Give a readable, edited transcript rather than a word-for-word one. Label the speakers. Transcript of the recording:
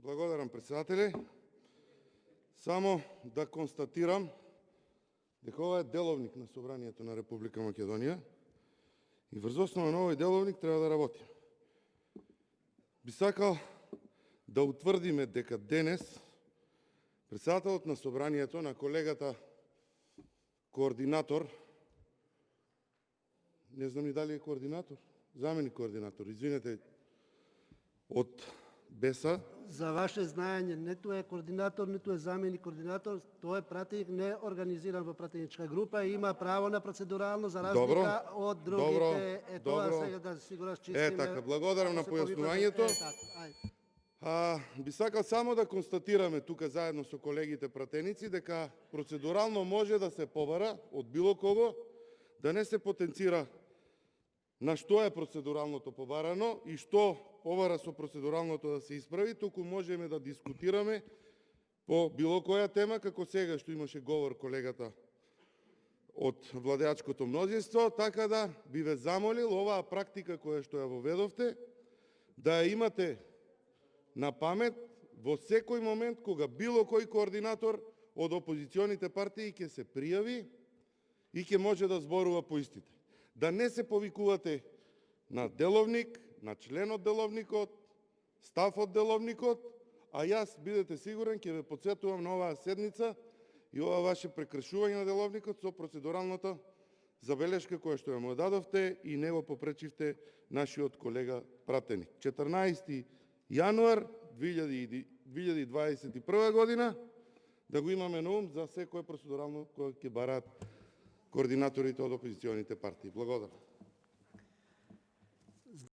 Speaker 1: Благодарам, председателе. Само да констатирам дека ова е деловник на Собранието на Република Македонија и врз основа на овој деловник треба да работиме. Би сакал да утврдиме дека денес председателот на Собранието, на колегата координатор, не знам и дали е координатор, заменик координатор, извинете, од БЕСА.
Speaker 2: За ваше знаење, ниту е координатор, ниту е заменик координатор, тој е пратеник, не е организиран во пратеничка група и има право на процедурално за разлика од другите. Тоа сега да си го расчистиме.
Speaker 1: Така, благодарам на појаснувањето. Би сакал само да констатираме тука заедно со колегите пратеници дека процедурално може да се побара од било кого, да не се потенцира на што е процедуралното побарано и што побара со процедуралното да се исправи, туку можеме да дискутираме по било која тема, како сега што имаше говор колегата од владеачкото мнозинство, така да би ве замолил оваа практика која што ја воведовте, да ја имате на памет во секој момент кога било кој координатор од опозиционите партии ќе се пријави и ќе може да зборува по истите. Да не се повикувате на деловник, на член од деловникот, став од деловникот, а јас, бидете сигурен, ќе ве потсетувам на оваа седница и ова ваше прекршување на деловникот со процедуралната забелешка која што ја му дадовте и не го попречивте нашиот колега пратеник. 14. јануар 2021 година, да го имаме на ум за секој процедурално кој ќе бараат координаторите од опозиционите партии. Благодарам.